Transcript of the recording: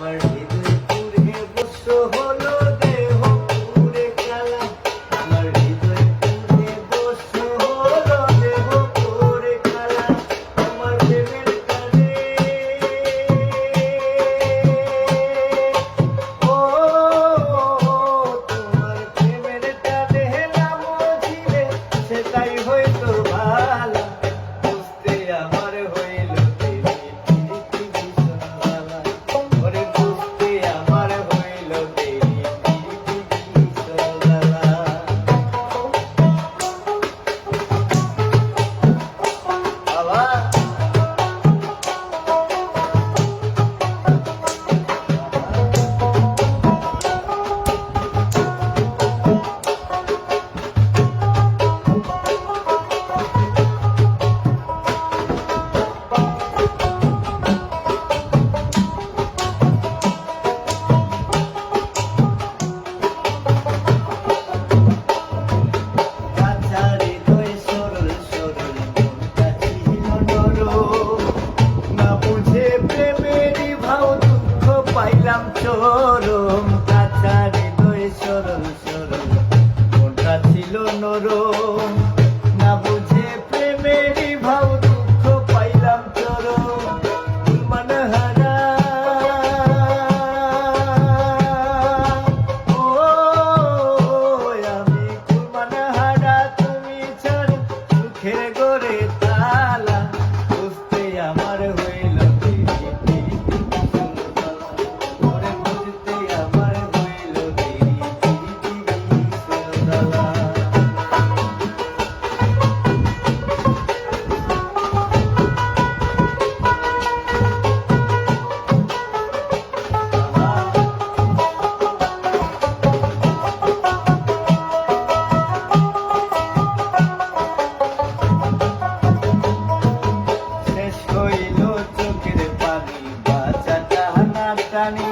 আমার হৃদয় পুরে বস্ত্র হলো দেহ পুরে কালা, আমার হৃদয় পুরে বস্ত্র হলো দেহ পুরে কালা, আমার প্রেমের কানে ও তোমার প্রেমের টানে নাম ছিলে সেটাই হয়তো ভালা, বুঝতে আমার হইল দেরি পিরিতি বিষালা, ওরে বুঝতে আমার হইল দেরি পিরিতি বিষালা। বাবা পাইলাম চরম, কাঁচা হৃদয় সরল সরল মনটা ছিল নরম, না বুঝে প্রেমেরই ভাব দুঃখ পাইলাম চরম, মনহারা ও আমি মনহারা, তুমি ছাড় সুখের গড়ে তালা, বুঝতে আমার হইল টানি